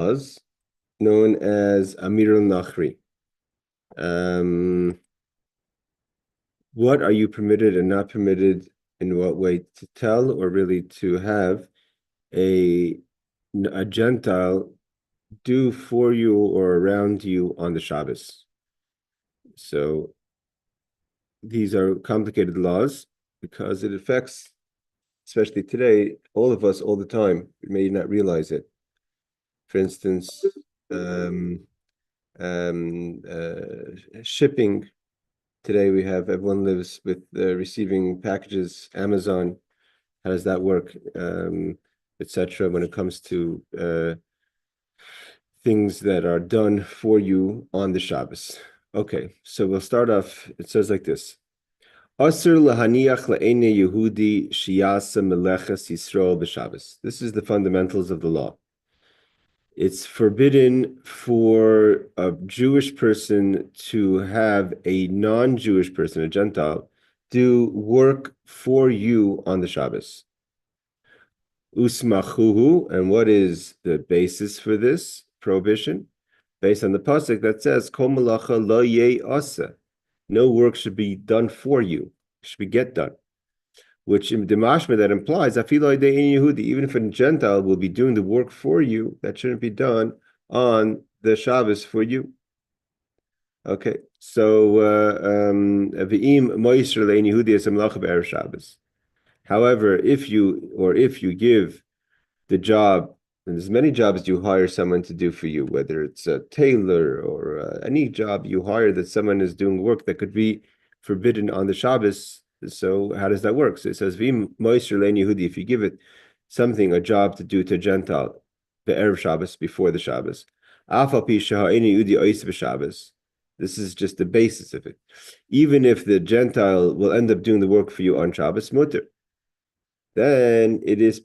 laws known as Amir al-Nakhri. What are you permitted and not permitted, in what way to tell, or really to have a Gentile do for you or around you on the Shabbos? So these are complicated laws because it affects, especially today, all of us all the time. We may not realize it. For instance, shipping. Today we have everyone lives with receiving packages, Amazon. How does that work, etc. When it comes to things that are done for you on the Shabbos? Okay, so we'll start off. It says like this: Asur lahaniach le'ene Yehudi shiyasa meleches Yisrael b'Shabbos. This is the fundamentals of the law. It's forbidden for a Jewish person to have a non-Jewish person, a Gentile, do work for you on the Shabbos. Usmachuhu, and what is the basis for this prohibition? Based on the pasuk that says, "Kol malacha lo asa." No work should be done for you; it should be get done. Which in the mashma that implies, even if a Gentile will be doing the work for you, that shouldn't be done on the Shabbos for you. Okay, so however, if you give the job, and there's many jobs you hire someone to do for you, whether it's a tailor or any job you hire that someone is doing work that could be forbidden on the Shabbos. So how does that work? So it says, "V'im moisher lein Yehudi." If you give it something, a job to do to a Gentile, be'erev Shabbos, before the Shabbos, afal pi sheha'eni Yehudi ois b'Shabbos. This is just the basis of it. Even if the Gentile will end up doing the work for you on Shabbos, mutter, then it's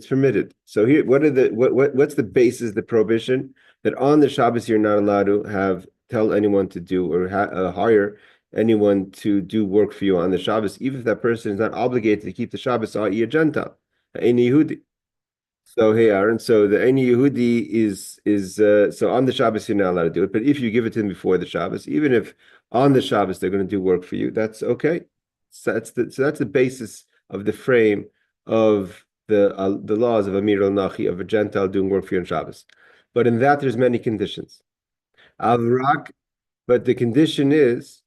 permitted. So here, what's the basis, the prohibition that on the Shabbos you're not allowed to tell anyone to do or hire anyone to do work for you on the Shabbos, even if that person is not obligated to keep the Shabbos, i.e. a Gentile, any Yehudi. So hey, Aaron. So the any Yehudi is so on the Shabbos you're not allowed to do it, but if you give it to them before the Shabbos, even if on the Shabbos they're going to do work for you, that's okay. So that's the basis of the frame of the laws of Amir al-Nachi, of a Gentile doing work for you on Shabbos. But in that there's many conditions. Avrak, but the condition is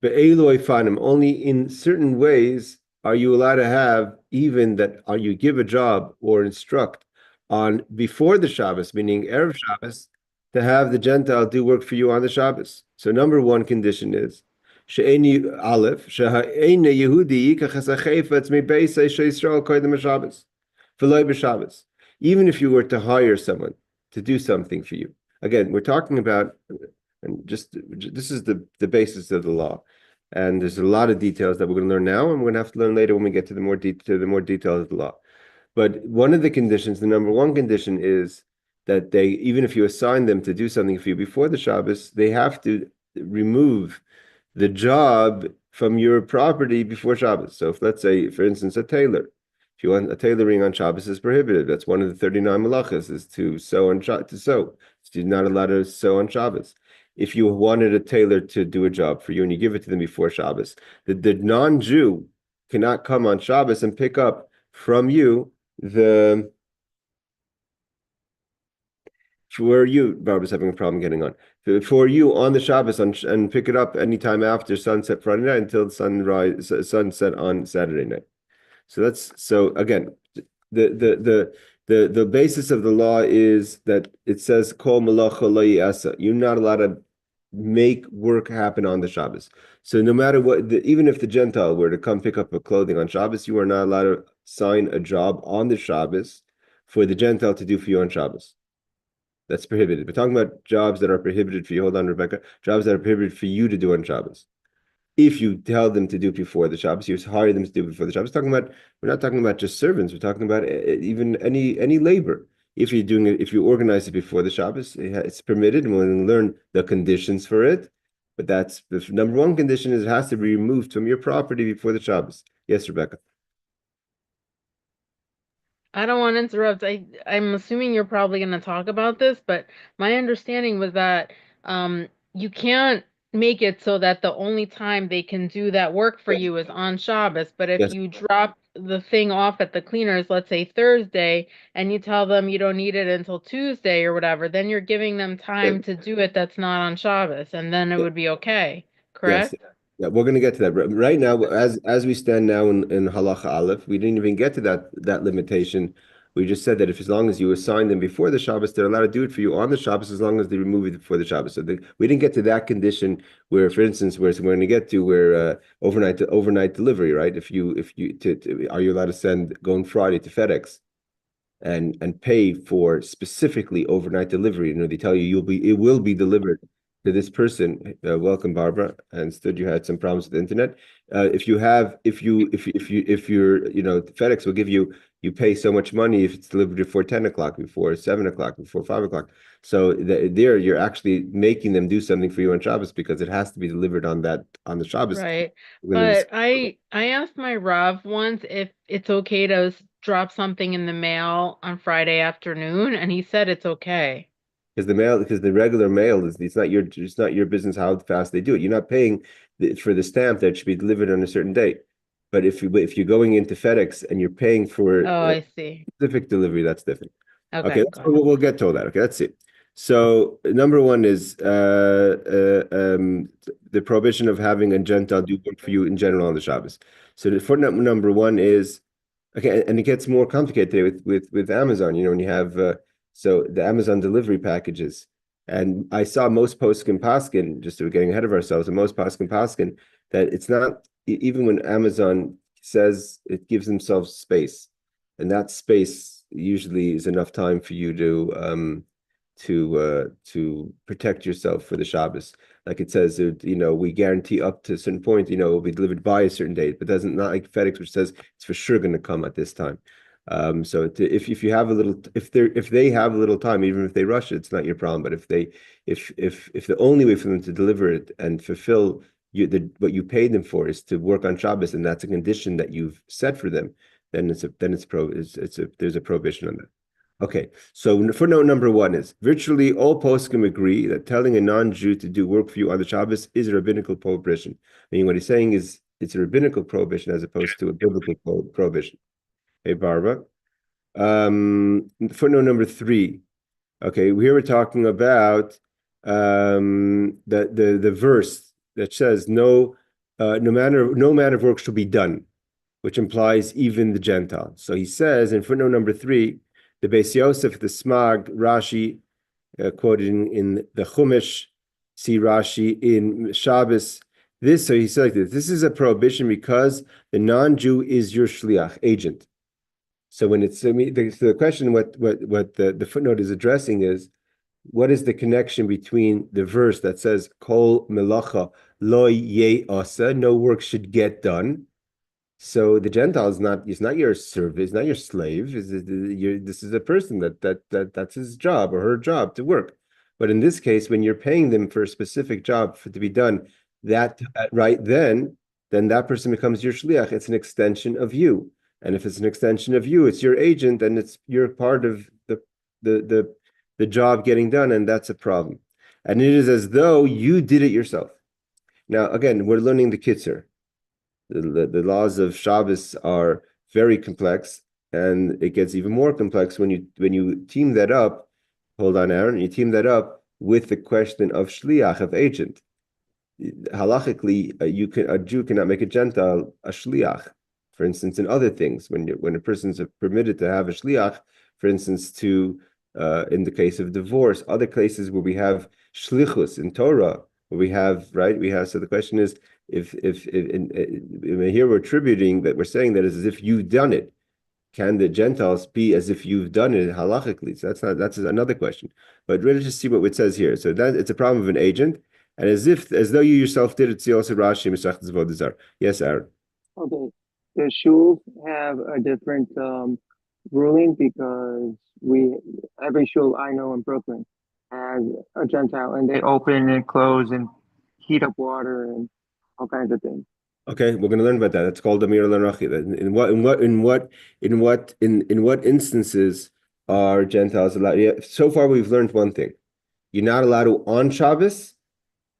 be'eloi fanim, only in certain ways are you allowed to have, even that, are you give a job or instruct on before the Shabbos, meaning Erev Shabbos, to have the Gentile do work for you on the Shabbos. So number one condition is she'eni aleph she'eni Yehudi yikach chayfetz mebeisei she'Yisrael koydem Shabbos v'loy b'Shabbos. Even if you were to hire someone to do something for you, again, we're talking about, and just this is the basis of the law. And there's a lot of details that we're going to learn now, and we're going to have to learn later when we get to the more details of the law. But one of the conditions, the number one condition, is that they, even if you assign them to do something for you before the Shabbos, they have to remove the job from your property before Shabbos. So if, let's say, for instance, a tailor, if you want a tailoring on Shabbos is prohibited. That's one of the 39 malachas, is to sew on to sew. So you're not allowed to sew on Shabbos. If you wanted a tailor to do a job for you and you give it to them before Shabbos, the non-Jew cannot come on Shabbos and pick up from you for you. Barbara's having a problem getting on. For you on the Shabbos and pick it up anytime after sunset Friday night until sunset on Saturday night. So again, the basis of the law is that it says kol malacha lo yasa. You're not allowed to make work happen on the Shabbos. So no matter what, even if the Gentile were to come pick up a clothing on Shabbos, you are not allowed to sign a job on the Shabbos for the Gentile to do for you on Shabbos. That's prohibited. We're talking about jobs that are prohibited for you. Hold on, Rebecca. Jobs that are prohibited for you to do on Shabbos. If you tell them to do before the Shabbos, you hire them to do before the Shabbos. We're not talking about just servants. We're talking about even any labor. If you're doing it, if you organize it before the Shabbos, it's permitted, and we'll learn the conditions for it. But that's the number one condition: is it has to be removed from your property before the Shabbos. Yes, Rebecca. I don't want to interrupt. I'm assuming you're probably going to talk about this, but my understanding was that you can't make it so that the only time they can do that work for Yes. you is on Shabbos. But if Yes. you drop the thing off at the cleaners, let's say Thursday, and you tell them you don't need it until Tuesday or whatever, then you're giving them time to do it that's not on Shabbos, and then it Yes. would be okay, Yes. correct? Yeah, we're going to get to that. Right now, as we stand now in Halacha Aleph, we didn't even get to that limitation. We just said that if as long as you assign them before the Shabbos, they're allowed to do it for you on the Shabbos as long as they remove it before the Shabbos. So we didn't get to that condition where, for instance, where we're going to get to where overnight delivery, right? Are you allowed to send going Friday to FedEx? And pay for specifically overnight delivery. You know, they tell you it will be delivered to this person. Welcome, Barbara. I understood you had some problems with the internet. If you have, if you're, FedEx will give you, you pay so much money if it's delivered before 10 o'clock, before 7 o'clock, before 5 o'clock. So there you're actually making them do something for you on Shabbos because it has to be delivered on the Shabbos. Right. Because But I asked my Rav once if it's okay to drop something in the mail on Friday afternoon, and he said it's okay. because the regular mail is it's not your business how fast they do it. You're not paying for the stamp that should be delivered on a certain date. But if you're going into FedEx and you're paying for Oh, a I see. specific delivery, that's different. Okay, Okay, got it. we'll get to all that. Okay, that's it. So number one is the prohibition of having a Gentile do work for you in general on the Shabbos. So the footnote number one is okay, and it gets more complicated with Amazon. You know, when you have so the Amazon delivery packages, and I saw most poskim paskin, just we're getting ahead of ourselves, and most poskim paskin that it's not even when Amazon says it gives themselves space, and that space usually is enough time for you to protect yourself for the Shabbos. Like it says, we guarantee up to a certain point, it will be delivered by a certain date, but doesn't not like FedEx, which says it's for sure going to come at this time. If you have a little, if they have a little time, even if they rush it, it's not your problem. But if the only way for them to deliver it and fulfill what you paid them for is to work on Shabbos, and that's a condition that you've set for them, then there's a prohibition on that. Okay, so footnote number one is virtually all poskim agree that telling a non-Jew to do work for you on the Shabbos is a rabbinical prohibition. Meaning, what he's saying is it's a rabbinical prohibition as opposed to a biblical prohibition. Hey, Barbara. Footnote number three. Okay, here we're talking about the verse that says no man of work shall be done, which implies even the Gentile. So he says in footnote number three, the Beis Yosef, the Smag, Rashi, quoted in the Chumash, see Rashi in Shabbos. So he said like this is a prohibition because the non-Jew is your shliach, agent. So when it's so the question, what the footnote is addressing is what is the connection between the verse that says kol melacha lo ye asa, no work should get done. So the Gentile is not your service, not your slave. This is a person that's his job or her job to work. But in this case, when you're paying them for a specific job to be done, that right then that person becomes your shliach. It's an extension of you. And if it's an extension of you, it's your agent, and you're part of the the the job getting done, and that's a problem. And it is as though you did it yourself. Now, again, we're learning the Kitzur. The laws of Shabbos are very complex, and it gets even more complex when you team that up. Hold on, Aaron. You team that up with the question of shliach, of agent. Halachically, a Jew cannot make a Gentile a shliach. For instance, in other things, when a person's permitted to have a shliach, for instance, in the case of divorce, other cases where we have shlichus in Torah, where we have. So the question is, if here we're attributing that we're saying that is as if you've done it, can the Gentiles be as if you've done it halachically? So that's another question. But let's just see what it says here. So that it's a problem of an agent, and as though you yourself did it. See also Rashi Masechtas Vodazar. Yes, Aaron. Okay. The shuls have a different ruling because we every shul I know in Brooklyn has a Gentile and they open and close and heat up water and all kinds of things. Okay, we're going to learn about that. That's called Amir al-Rachi. In what instances are Gentiles allowed? Yeah, so far, we've learned one thing. You're not allowed to on Shabbos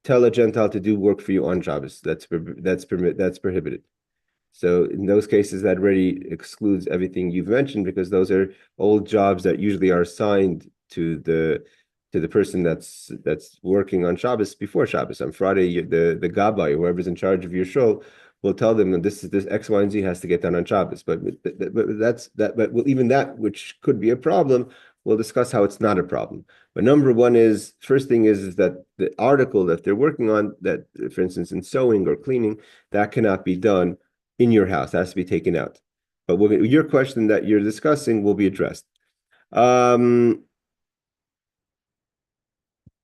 tell a Gentile to do work for you on Shabbos. That's prohibited. So in those cases, that already excludes everything you've mentioned because those are old jobs that usually are assigned to the person that's working on Shabbos before Shabbos. On Friday, the gabbai, whoever's in charge of your shul, will tell them that this X, Y, and Z has to get done on Shabbos. But that's that. But well, even that, which could be a problem, we'll discuss how it's not a problem. But number one is first thing is that the article that they're working on, that for instance in sewing or cleaning, that cannot be done in your house. It has to be taken out. But your question that you're discussing will be addressed.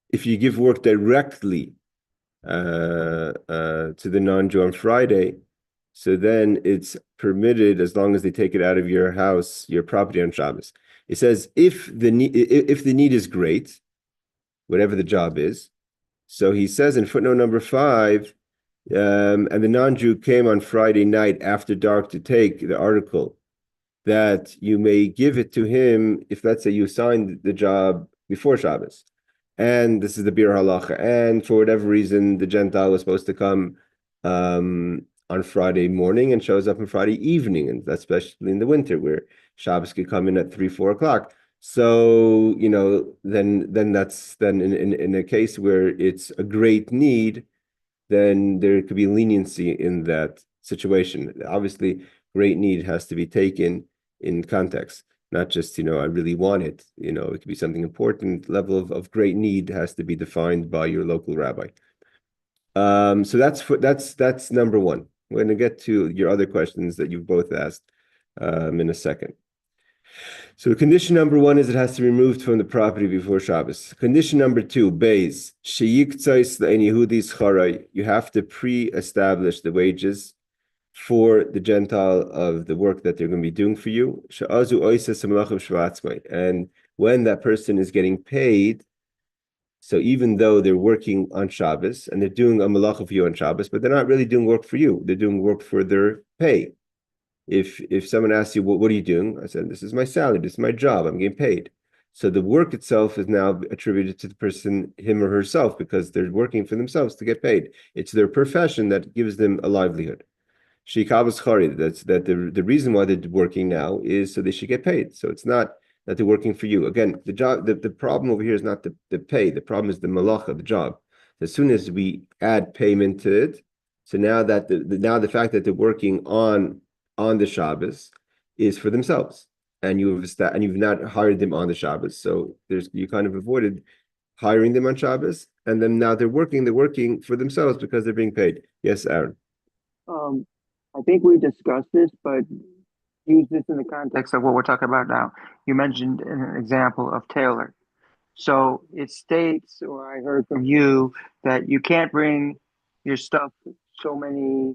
If you give work directly to the non-Jew on Friday, so then it's permitted as long as they take it out of your house, your property on Shabbos. It says if the need is great, whatever the job is. So he says in footnote number 5, and the non-Jew came on Friday night after dark to take the article, that you may give it to him if, let's say, you signed the job before Shabbos. And this is the Bir Halacha. And for whatever reason, the Gentile was supposed to come on Friday morning and shows up on Friday evening, and that's especially in the winter where Shabbos could come in at 3, 4 o'clock. So, then that's in a case where it's a great need, then there could be leniency in that situation. Obviously, great need has to be taken in context, not just, I really want it. It could be something important. Level of great need has to be defined by your local rabbi. So that's number one. We're going to get to your other questions that you've both asked in a second. So condition number one is it has to be removed from the property before Shabbos. Condition number 2, Beis, you have to pre-establish the wages for the Gentile of the work that they're going to be doing for you. And when that person is getting paid, so even though they're working on Shabbos and they're doing a malacha for you on Shabbos, but they're not really doing work for you, they're doing work for their pay. If someone asks you, what are you doing? I said, this is my salary, this is my job, I'm getting paid. So the work itself is now attributed to the person, him or herself, because they're working for themselves to get paid. It's their profession that gives them a livelihood. That's that the reason why they're working now is so they should get paid. So it's not that they're working for you. Again, the problem over here is not the pay. The problem is the malacha, the job. As soon as we add payment to it, so now that the fact that they're working on the Shabbos is for themselves, and you've not hired them on the Shabbos. So you kind of avoided hiring them on Shabbos, and then now they're working for themselves because they're being paid. Yes, Aaron. I think we discussed this, but use this in the context of what we're talking about now. You mentioned an example of Taylor. So it states, or I heard from you, that you can't bring your stuff so many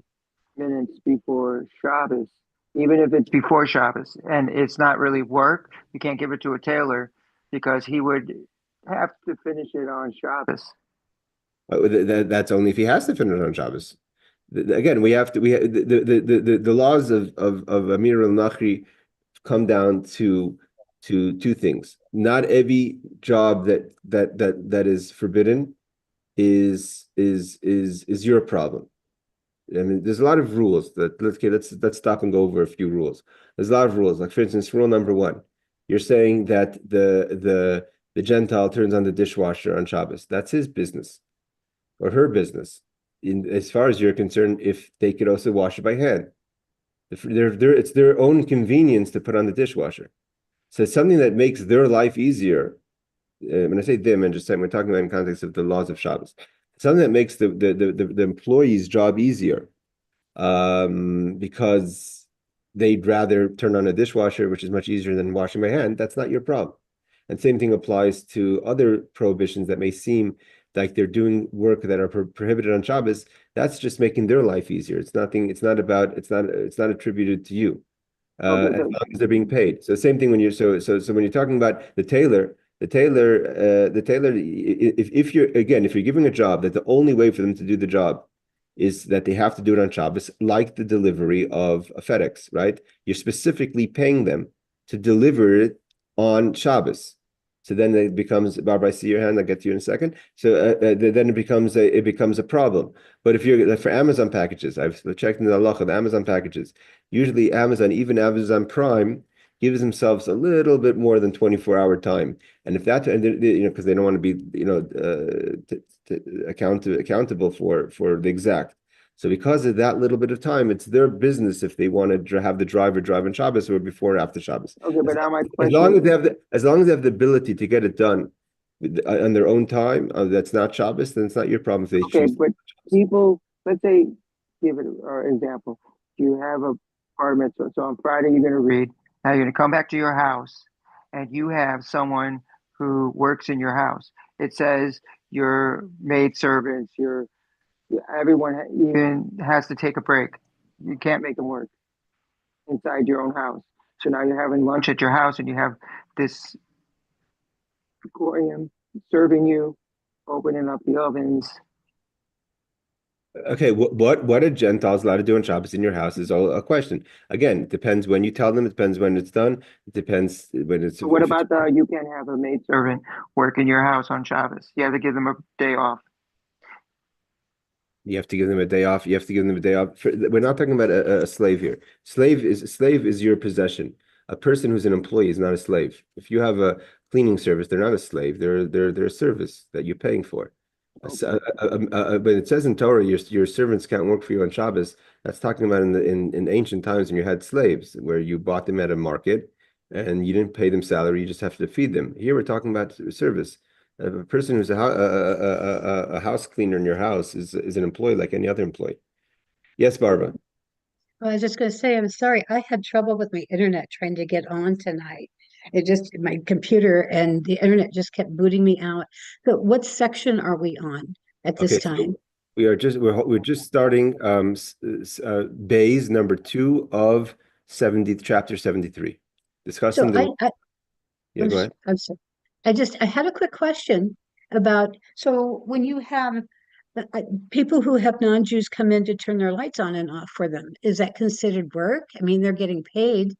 minutes before Shabbos, even if it's before Shabbos, and it's not really work. You can't give it to a tailor because he would have to finish it on Shabbos. That's only if he has to finish on Shabbos. Again, the laws of Amir al-Nachri come down to two things. Not every job that is forbidden is your problem. I mean, there's a lot of rules let's stop and go over a few rules. There's a lot of rules. Like for instance, rule number 1, you're saying that the Gentile turns on the dishwasher on Shabbos. That's his business or her business. As far as you're concerned, if they could also wash it by hand. It's their own convenience to put on the dishwasher. So it's something that makes their life easier. When I say them, I'm just saying we're talking about in context of the laws of Shabbos. Something that makes the employee's job easier, because they'd rather turn on a dishwasher, which is much easier than washing by hand. That's not your problem. And same thing applies to other prohibitions that may seem like they're doing work that are prohibited on Shabbos. That's just making their life easier. It's not attributed to you, as long as they're being paid. So same thing when you're when you're talking about the tailor, if you're giving a job that the only way for them to do the job is that they have to do it on Shabbos, like the delivery of a FedEx, right? You're specifically paying them to deliver it on Shabbos. So then it becomes, Barbara, I see your hand. I'll get to you in a second. So then it becomes a problem. But if you're for Amazon packages, I've checked in the halacha of Amazon packages. Usually Amazon, even Amazon Prime, gives themselves a little bit more than 24-hour time. And if that, and because they don't want to be, accountable for the exact. So because of that little bit of time, it's their business if they want to have the driver drive on Shabbos or before or after Shabbos. Okay, but now my As long question, as they have as long as they have the ability to get it done on their own time, that's not Shabbos, then it's not your problem if they okay, choose. but people, let's say, give it an example. You have a apartment, so on Friday you're gonna read. Now you're gonna come back to your house, and you have someone who works in your house. It says your maid servants, everyone even has to take a break. You can't make them work inside your own house. So now you're having lunch at your house, and you have this aquarium serving you, opening up the ovens. Okay, what a Gentile's allowed to do on Shabbos in your house is all a question. Again, it depends when you tell them. It depends when it's done. It depends when it's. So what If it's, about you can't have a maid servant work in your house on Shabbos? You have to give them a day off. you have to give them a day off. You have to give them a day off. We're not talking about a slave here. Slave is your possession. A person who's an employee is not a slave. If you have a cleaning service, they're not a slave. They're a service that you're paying for. But it says in Torah, your servants can't work for you on Shabbos. That's talking about in ancient times when you had slaves, where you bought them at a market and you didn't pay them salary, you just have to feed them. Here we're talking about service. A person who's a house cleaner in your house is an employee like any other employee. Yes, Barbara. Well, I was just going to say, I'm sorry. I had trouble with my internet trying to get on tonight. My computer and the internet just kept booting me out. So what section are we on at this Okay, time? so we're just starting Bays number 2 of chapter 73. So Discussing the yeah, go ahead. I'm sorry. I had a quick question about, so when you have people who have non-Jews come in to turn their lights on and off for them, is that considered work? I mean, they're getting paid.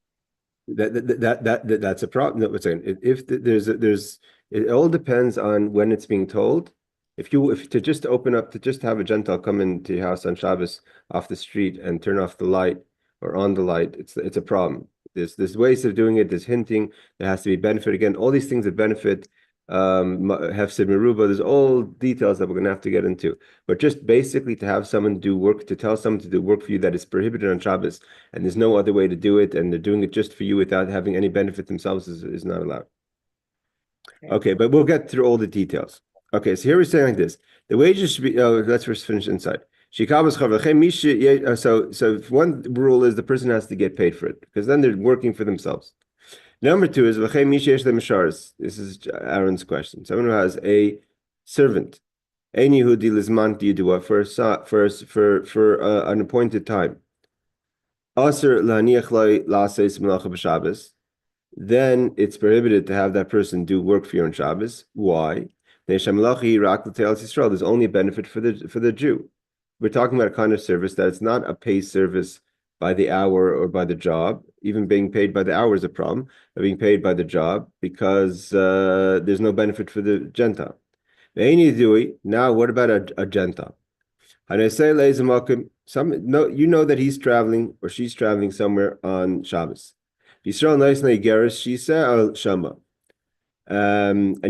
That's a problem. No, what's saying if there's it all depends on when it's being told. If to just open up to just have a Gentile come into your house on Shabbos off the street and turn off the light or on the light, it's a problem. There's ways of doing it. There's hinting. There has to be benefit again. All these things that benefit Hefsid Meruba. There's all details that we're going to have to get into. But just basically to have someone do work, to tell someone to do work for you that is prohibited on Shabbos, and there's no other way to do it, and they're doing it just for you without having any benefit themselves is not allowed. Okay, but we'll get through all the details. Okay, so here we're saying like this. The wages should be, let's first finish inside. So one rule is the person has to get paid for it, because then they're working for themselves. Number 2 is this is Aaron's question. Someone who has a servant, any Yehudi lizman yidua for an appointed time. Aser laniach loy laseis melacha b'Shabbos. Then it's prohibited to have that person do work for you on Shabbos. Why? There's only a benefit for the Jew. We're talking about a kind of service that it's not a pay service by the hour or by the job. Even being paid by the hour is a problem. But being paid by the job because there's no benefit for the Gentile. Now, what about a Gentile? You know that he's traveling or she's traveling somewhere on Shabbos. And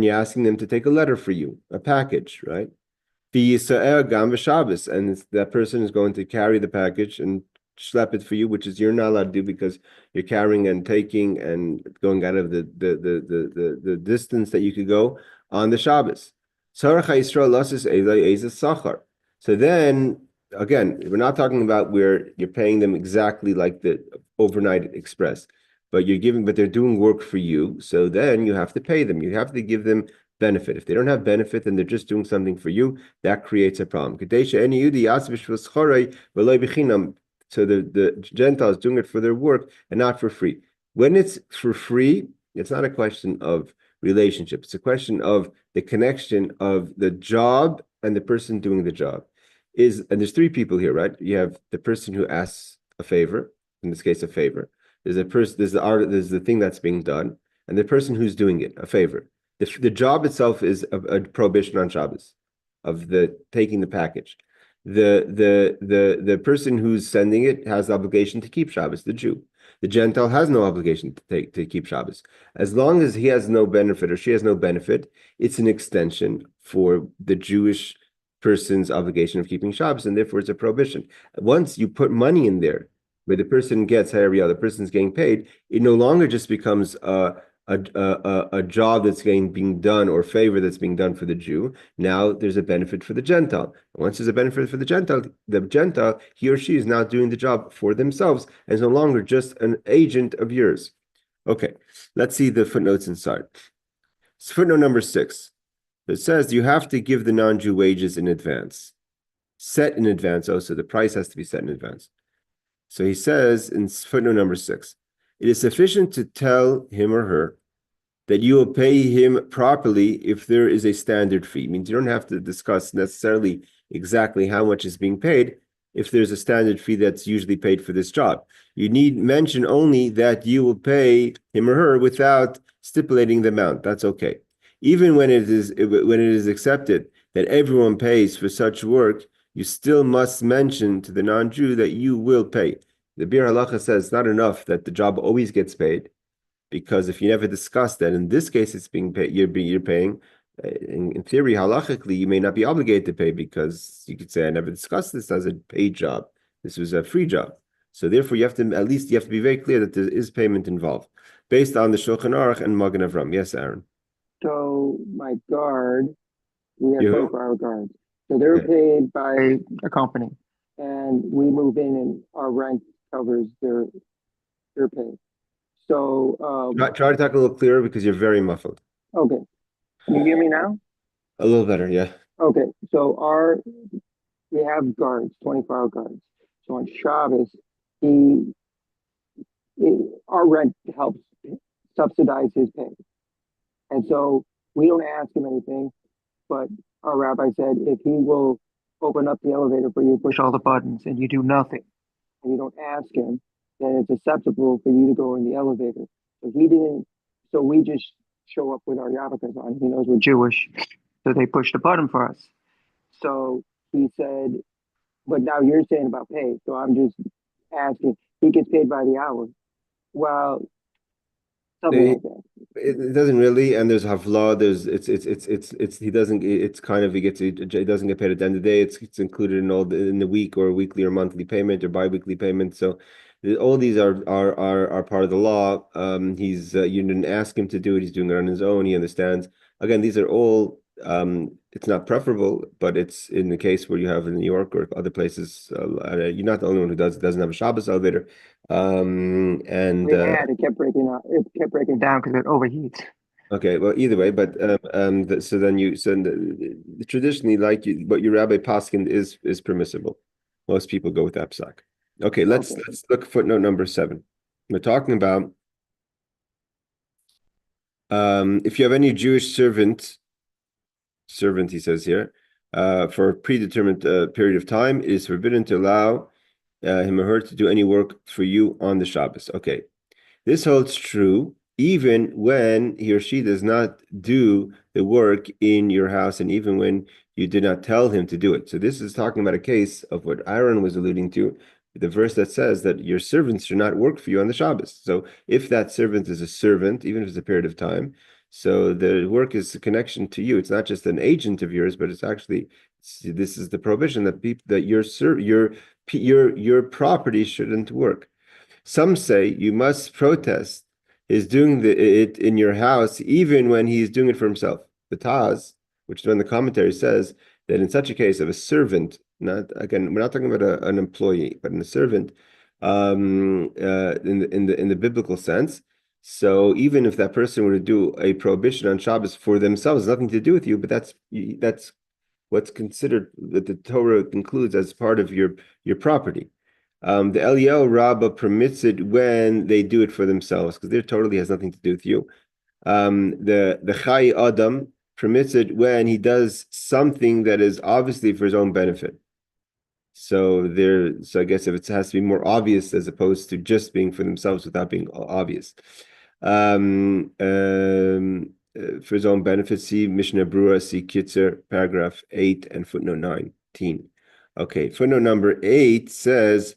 you're asking them to take a letter for you, a package, right? And that person is going to carry the package and schlep it for you, which is you're not allowed to do because you're carrying and taking and going out of the distance that you could go on the Shabbos. So then again, we're not talking about where you're paying them exactly like the overnight express, but they're doing work for you. So then you have to pay them. You have to give them benefit. If they don't have benefit and they're just doing something for you, that creates a problem. So the Gentiles doing it for their work and not for free. When it's for free, it's not a question of relationship. It's a question of the connection of the job and the person doing the job. and there's three people here, right? You have the person who asks a favor, in this case, a favor. There's a person, there's the thing that's being done, and the person who's doing it, a favor. The job itself is a prohibition on Shabbos, of the taking the package. The person who's sending it has the obligation to keep Shabbos, the Jew. The Gentile has no obligation to keep Shabbos. As long as he has no benefit or she has no benefit, it's an extension for the Jewish person's obligation of keeping Shabbos, and therefore it's a prohibition. Once you put money in there, where the person gets, hey, every other person's getting paid, it no longer just becomes a job that's being done or favor that's being done for the Jew. Now there's a benefit for the Gentile. Once there's a benefit for the Gentile, he or she is now doing the job for themselves and is no longer just an agent of yours. Okay, let's see the footnotes inside. It's footnote number 6. It says you have to give the non-Jew wages in advance. Set in advance, so the price has to be set in advance. So he says in footnote number 6, it is sufficient to tell him or her that you will pay him properly if there is a standard fee. It means you don't have to discuss necessarily exactly how much is being paid if there's a standard fee that's usually paid for this job. You need mention only that you will pay him or her without stipulating the amount. That's okay. Even when it is accepted that everyone pays for such work, you still must mention to the non-Jew that you will pay. The Bir Halacha says it's not enough that the job always gets paid, because if you never discuss that, in this case it's being paid, you're paying. In theory, halachically, you may not be obligated to pay, because you could say, I never discussed this as a paid job. This was a free job. So therefore, you have to be very clear that there is payment involved, based on the Shulchan Aruch and Magen Avram. Yes, Aaron. So my guard, we have You- 24-hour guards. So they're Okay. paid by a company, and we move in, and our rent covers their pay. So Try to talk a little clearer, because you're very muffled. okay, can you hear me now? A little better, yeah. Okay, so we have guards, 24-hour guards. So on Shabbos, our rent helps subsidize his pay. And so we don't ask him anything, but our rabbi said if he will open up the elevator for you, push all the buttons, and you do nothing, and you don't ask him, then it's acceptable for you to go in the elevator. So he didn't, so we just show up with our yarmulkes on. He knows we're Jewish, so they push the button for us. So he said, but now you're saying about pay, so I'm just asking. He gets paid by the hour. Well, something like that. It doesn't really, and there's havla. He doesn't. It's kind of he doesn't get paid at the end of the day. It's included in in the week or weekly or monthly payment or biweekly payment. So all these are part of the law. You didn't ask him to do it. He's doing it on his own. He understands. Again, these are all. It's not preferable, but it's in the case where you have in New York or other places. You're not the only one who doesn't have a Shabbos elevator. It kept breaking out. It kept breaking down because it overheats. Okay, well, either way, but so then traditionally, what your rabbi paskin is permissible. Most people go with that psak. Okay, let's look at footnote number 7. We're talking about if you have any Jewish servant, he says here, for a predetermined period of time, it is forbidden to allow him or her to do any work for you on the Shabbos. Okay, this holds true even when he or she does not do the work in your house, and even when you did not tell him to do it. So this is talking about a case of what Aaron was alluding to, the verse that says that your servants should not work for you on the Shabbos. So if that servant is a servant, even if it's a period of time, so the work is a connection to you. It's not just an agent of yours, but it's actually, this is the prohibition that your property shouldn't work. Some say you must protest his doing it in your house, even when he's doing it for himself. The Taz, which is when the commentary says that in such a case of a servant, we're not talking about an employee, but in a servant, in the biblical sense. So even if that person were to do a prohibition on Shabbos for themselves, nothing to do with you, but that's what's considered, that the Torah includes as part of your property. The Eliyahu Rabbah permits it when they do it for themselves, because there totally has nothing to do with you. The Chai Adam permits it when he does something that is obviously for his own benefit. So I guess if it has to be more obvious as opposed to just being for themselves without being obvious. For his own benefit, see Mishnah Brura, see Kitzur, paragraph 8 and footnote 19. Okay, footnote number 8 says,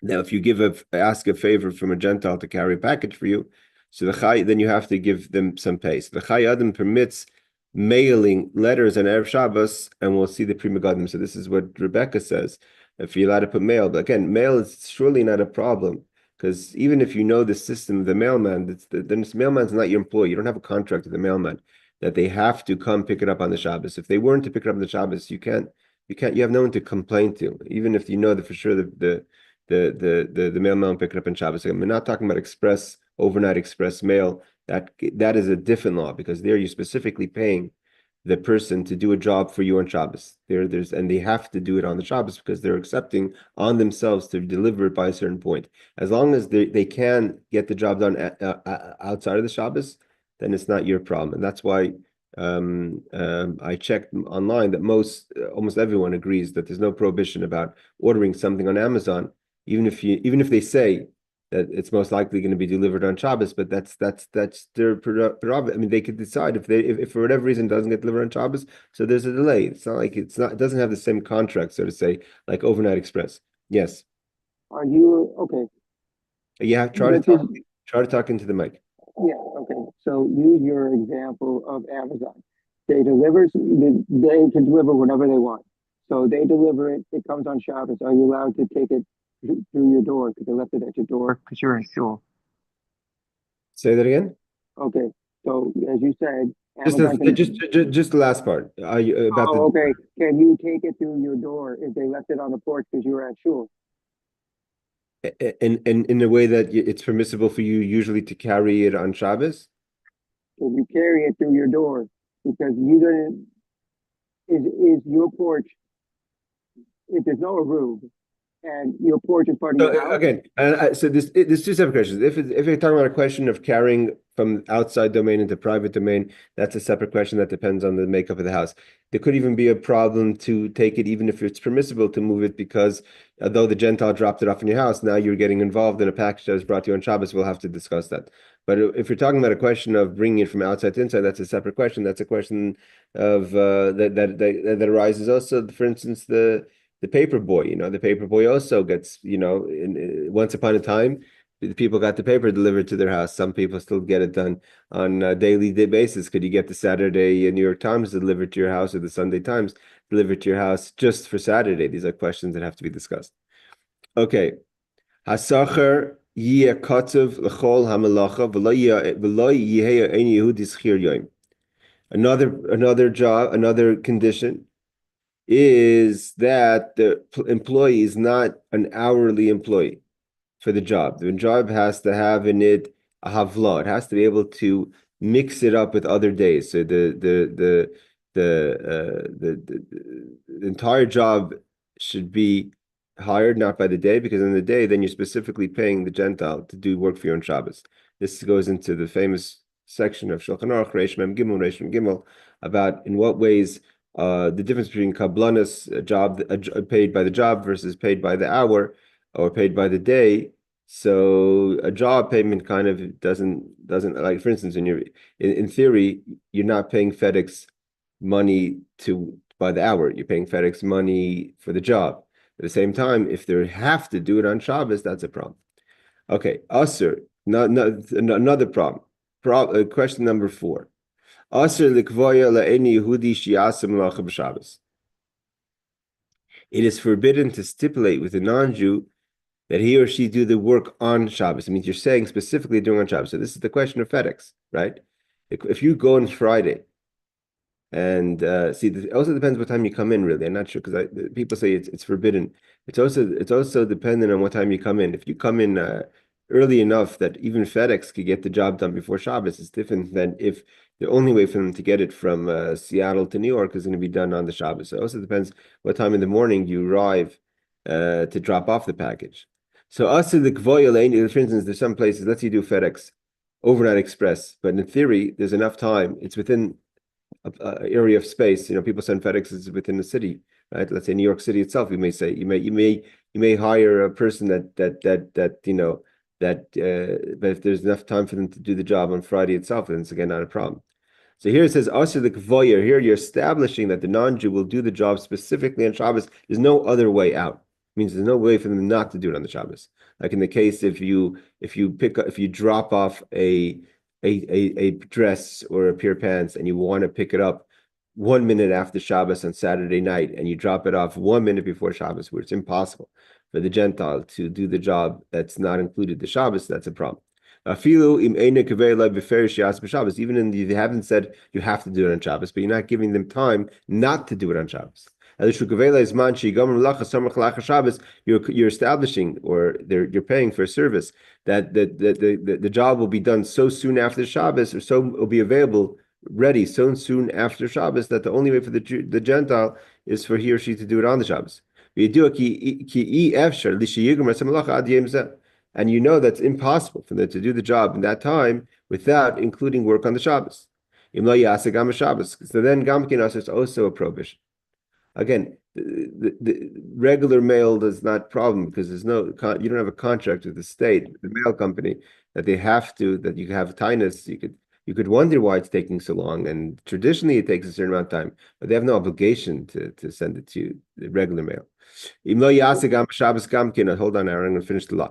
now if you ask a favor from a Gentile to carry a package for you, so then you have to give them some pay. So the Chai Adam permits mailing letters on Erev Shabbos, and we'll see the Pri Megadim. So this is what Rebecca says. If you're allowed to put mail, but again, mail is surely not a problem. Because even if you know the system of the mailman, then this mailman's not your employee. You don't have a contract with the mailman that they have to come pick it up on the Shabbos. If they weren't to pick it up on the Shabbos, you have no one to complain to, even if you know that for sure the mailman pick it up on Shabbos. We're not talking about overnight express mail. That is a different law because there you're specifically paying the person to do a job for you on Shabbos. And they have to do it on the Shabbos because they're accepting on themselves to deliver it by a certain point. As long as they can get the job done outside of the Shabbos, then it's not your problem. And that's why I checked online that almost everyone agrees that there's no prohibition about ordering something on Amazon, even if they say that it's most likely going to be delivered on Shabbos, but that's their prerogative. I mean, they could decide if for whatever reason it doesn't get delivered on Shabbos, so there's a delay. It doesn't have the same contract, so to say, like overnight express. Yes. Are you okay? Yeah, try to talk into the mic. Yeah, okay. So use your example of Amazon. They can deliver whatever they want. So they deliver it, it comes on Shabbos. Are you allowed to take it through your door because they left it at your door because you're in shul? Say that again. Okay. So as you said, just the last part. Okay. Can you take it through your door if they left it on the porch because you were at shul? In a way that it's permissible for you usually to carry it on Shabbos? If you carry it through your door because you didn't, is your porch, if there's no roof and your porch is part of your house? Again, so there's two separate questions. If you're talking about a question of carrying from outside domain into private domain, that's a separate question that depends on the makeup of the house. There could even be a problem to take it, even if it's permissible to move it, because although the Gentile dropped it off in your house, now you're getting involved in a package that was brought to you on Shabbos. We'll have to discuss that. But if you're talking about a question of bringing it from outside to inside, that's a separate question. That's a question of that arises also, for instance, the paper boy. The paper boy also gets, once upon a time, the people got the paper delivered to their house. Some people still get it done on a daily basis. Could you get the Saturday New York Times delivered to your house or the Sunday Times delivered to your house just for Saturday? These are questions that have to be discussed. Okay. Hasacher yeh katuv l'chol hamalacha v'lo yeh ein Yehudi schir yoim. Another job, another condition is that the employee is not an hourly employee for the job. The job has to have in it a havla. It has to be able to mix it up with other days. So the entire job should be hired not by the day, because in the day then you're specifically paying the Gentile to do work for you on Shabbos. This goes into the famous section of Shulchan Aruch, Reish Mem Gimel, about in what ways the difference between kablanas, a job paid by the job versus paid by the hour or paid by the day. So a job payment kind of doesn't like, for instance, in theory, you're not paying FedEx money by the hour. You're paying FedEx money for the job. At the same time, if they have to do it on Shabbos, that's a problem. Okay, Asr, another problem. Question number 4. It is forbidden to stipulate with a non-Jew that he or she do the work on Shabbos. It means you're saying specifically doing on Shabbos. So this is the question of FedEx, right? If you go on Friday, and it also depends what time you come in. Really, I'm not sure because people say it's forbidden. It's also dependent on what time you come in. If you come in early enough that even FedEx could get the job done before Shabbos, it's different than if the only way for them to get it from Seattle to New York is going to be done on the Shabbos. So it also depends what time in the morning you arrive to drop off the package. So for instance, there's some places, let's say you do FedEx overnight express, but in theory, there's enough time. It's within area of space. People send FedExes within the city right? Let's say New York City itself, you may say you may hire a person that but if there's enough time for them to do the job on Friday itself, then it's again not a problem. So here it says, Asr the Kvoyer. Here you're establishing that the non-Jew will do the job specifically on Shabbos. There's no other way out. It means there's no way for them not to do it on the Shabbos. Like in the case if you drop off a dress or a pair of pants and you want to pick it up 1 minute after Shabbos on Saturday night, and you drop it off 1 minute before Shabbos, where it's impossible for the Gentile to do the job that's not included the Shabbos, that's a problem. Even in they haven't said you have to do it on Shabbos, but you're not giving them time not to do it on Shabbos. You're establishing, or you're paying for a service that the job will be done so soon after Shabbos, or so will be available ready so soon after Shabbos, that the only way for the Gentile is for he or she to do it on the Shabbos. And you know that's impossible for them to do the job in that time without including work on the Shabbos. So then Gamkin is also a prohibition. Again, the regular mail is not problem because there's you don't have a contract with the state, the mail company, that you have tinus. You could wonder why it's taking so long, and traditionally it takes a certain amount of time, but they have no obligation to send it to you, the regular mail. Hold on, Aaron, I'm going to finish the law.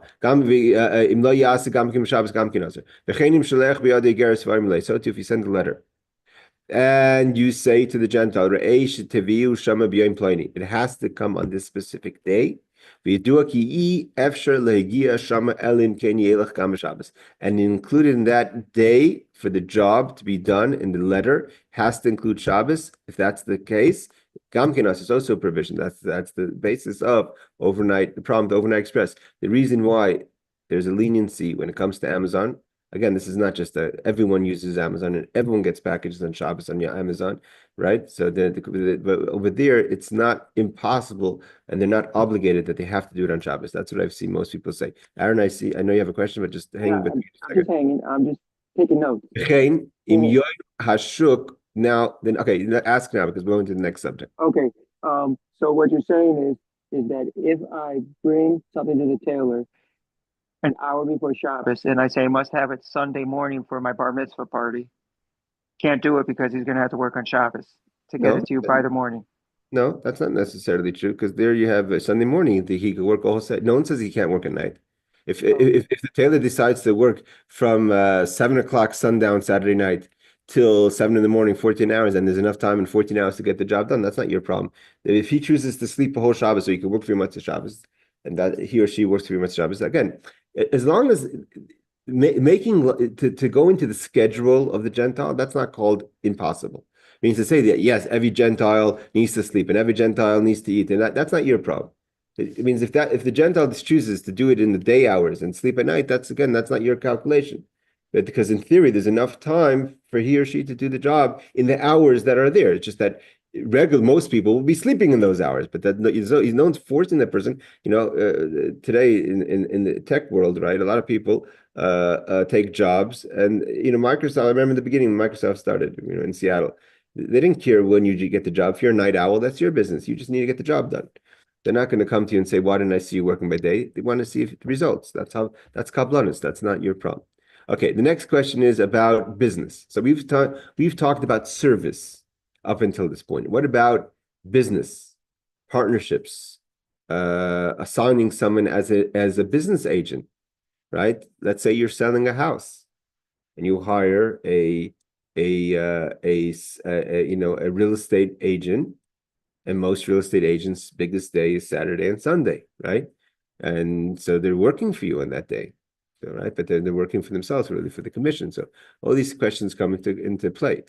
So too, if you send a letter and you say to the Gentile, it has to come on this specific day. And included in that day for the job to be done in the letter has to include Shabbos. If that's the case, Gamkinas is also a provision. That's the basis of overnight, the problem with overnight express. The reason why there's a leniency when it comes to Amazon. Again, this is not just everyone uses Amazon and everyone gets packages on Shabbos on your Amazon, right? So but over there, it's not impossible, and they're not obligated that they have to do it on Shabbos. That's what I've seen most people say. Aaron, I know you have a question, but just hang with me. I'm just hanging. I'm just taking notes. Now, then, okay, ask now because we're going to the next subject. Okay. So what you're saying is that if I bring something to the tailor an hour before Shabbos, and I say I must have it Sunday morning for my bar mitzvah party, can't do it because he's going to have to work on Shabbos to get it to you by the morning. No, that's not necessarily true, because there you have Sunday morning, he could work all set. No one says he can't work at night. If the tailor decides to work from 7 o'clock sundown Saturday night till 7 in the morning, 14 hours, and there's enough time in 14 hours to get the job done, that's not your problem. If he chooses to sleep a whole Shabbos, so he can work 3 months of Shabbos, and that he or she works 3 months of Shabbos, again, as long as making to go into the schedule of the Gentile, that's not called impossible. It means to say that yes, every Gentile needs to sleep and every Gentile needs to eat, and that's not your problem. It means if the Gentile chooses to do it in the day hours and sleep at night, that's not your calculation. But because in theory there's enough time for he or she to do the job in the hours that are there. It's just that most people will be sleeping in those hours, but that no one's forcing that person. Today in the tech world, right? A lot of people take jobs, and Microsoft. I remember in the beginning when Microsoft started, in Seattle, they didn't care when you get the job. If you're a night owl, that's your business. You just need to get the job done. They're not going to come to you and say, "Why didn't I see you working by day?" They want to see the results. That's kablanus. That's not your problem. Okay, the next question is about business. So we've talked about service up until this point. What about business, partnerships, assigning someone as a business agent, right? Let's say you're selling a house, and you hire a real estate agent, and most real estate agents' biggest day is Saturday and Sunday, right? And so they're working for you on that day, right? But they're working for themselves, really, for the commission. So all these questions come into play.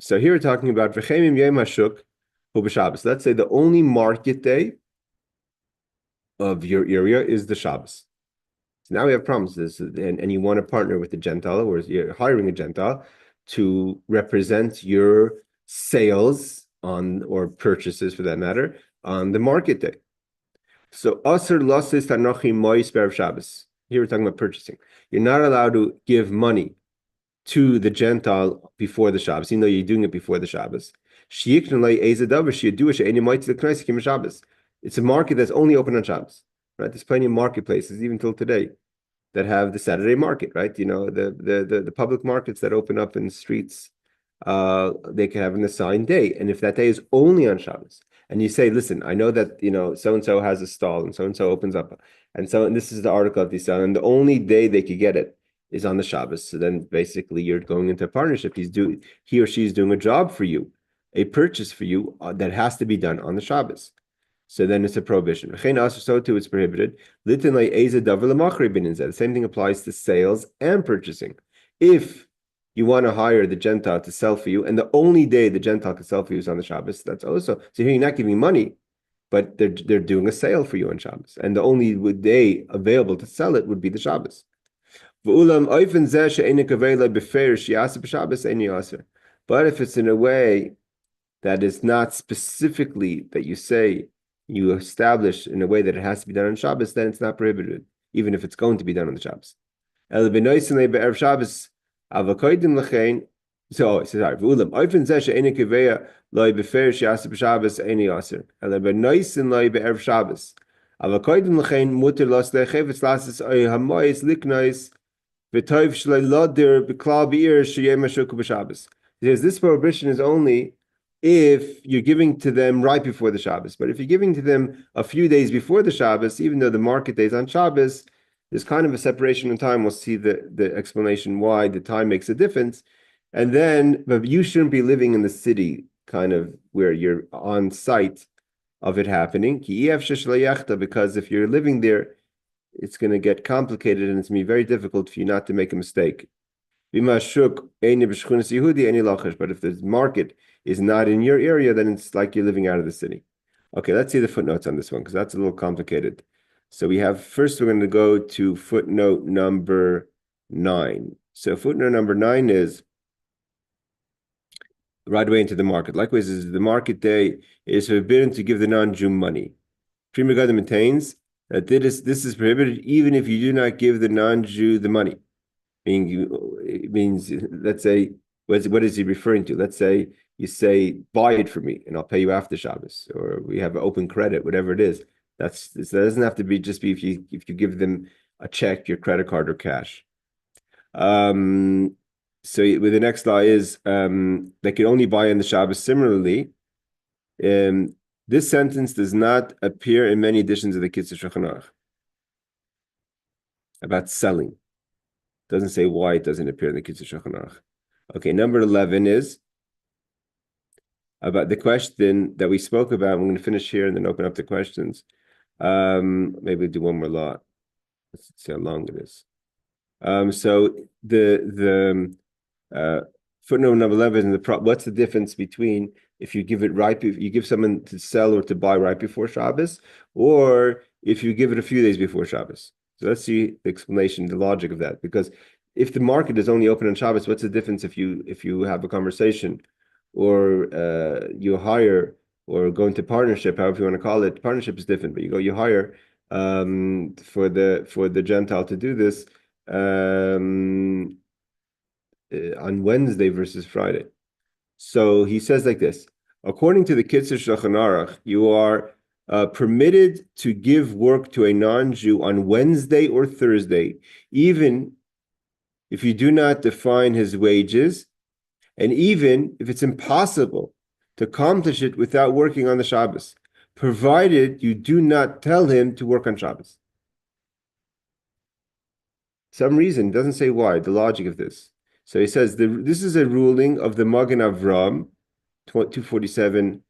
So here we're talking about V'chemim Yom Hashuk Hu b'Shabbos. Let's say the only market day of your area is the Shabbos. So now we have problems. And you want to partner with a Gentile, or you're hiring a Gentile to represent your sales or purchases, for that matter, on the market day. So Asr Lasis Tanochi Mois Be'erev Shabbos. Here we're talking about purchasing. You're not allowed to give money to the Gentile before the Shabbos, even though you're doing it before the Shabbos. It's a market that's only open on Shabbos, right? There's plenty of marketplaces, even till today, that have the Saturday market, right? The public markets that open up in the streets, they can have an assigned day. And if that day is only on Shabbos, and you say, listen, I know that, so-and-so has a stall and so-and-so opens up. And this is the article of the and the only day they could get it is on the Shabbos. So then basically you're going into a partnership. He or she is doing a job for you, a purchase for you that has to be done on the Shabbos. So then it's a prohibition. So too, it's prohibited. The same thing applies to sales and purchasing. If you want to hire the Gentile to sell for you, and the only day the Gentile can sell for you is on the Shabbos, that's also, so here you're not giving money, but they're doing a sale for you on Shabbos. And the only day available to sell it would be the Shabbos. But if it's in a way that is not specifically that you say, you establish in a way that it has to be done on Shabbos, then it's not prohibited, even if it's going to be done on the Shabbos. So sorry. Because this prohibition is only if you're giving to them right before the Shabbos. But if you're giving to them a few days before the Shabbos, even though the market day is on Shabbos, there's kind of a separation in time. We'll see the explanation why the time makes a difference. And then, but you shouldn't be living in the city kind of where you're on site of it happening. Because if you're living there, it's going to get complicated and it's going to be very difficult for you not to make a mistake. But if the market is not in your area, then it's like you're living out of the city. Okay, let's see the footnotes on this one, because that's a little complicated. So first we're going to go to footnote number 9. So footnote number 9 is right away into the market. Likewise, is the market day is forbidden to give the non-Jew money. Pri Megadim maintains that this is prohibited even if you do not give the non-Jew the money. It means, let's say, what is he referring to? Let's say you say, buy it for me and I'll pay you after Shabbos, or we have an open credit, whatever it is. That doesn't have to be just if you give them a check, your credit card, or cash. So with the next law is they can only buy in the Shabbos. Similarly, this sentence does not appear in many editions of the Kitzur Shulchan Aruch about selling. Doesn't say why it doesn't appear in the Kitzur Shulchan Aruch. Okay, number 11 is about the question that we spoke about. I'm going to finish here and then open up the questions. Maybe we'll do one more law. Let's see how long it is. So the footnote number 11 is what's the difference between if you give it if you give someone to sell or to buy right before Shabbos, or if you give it a few days before Shabbos. So let's see the explanation, the logic of that. Because if the market is only open on Shabbos, what's the difference if you have a conversation, or you hire, or go into partnership, however you want to call it? Partnership is different, but you hire for the Gentile to do this on Wednesday versus Friday. So he says like this: according to the Kitzur Shulchan Aruch, you are permitted to give work to a non-Jew on Wednesday or Thursday, even if you do not define his wages, and even if it's impossible to accomplish it without working on the Shabbos, provided you do not tell him to work on Shabbos. Some reason, doesn't say why, the logic of this. So he says this is a ruling of the Magen Avram, 247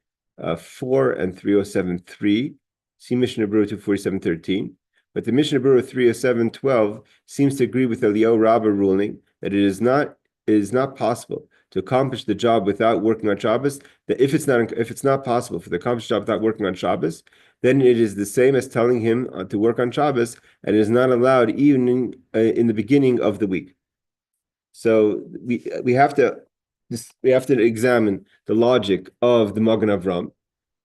4 and 307.3. See Mishnah Berurah 247.13. But the Mishnah Berurah 307.12 seems to agree with the Eliyahu Rabbah ruling that it is not possible to accomplish the job without working on Shabbos. That if it's not possible for the accomplished job without working on Shabbos, then it is the same as telling him to work on Shabbos, and it is not allowed even in the beginning of the week. So we have to examine the logic of the Magen Avram,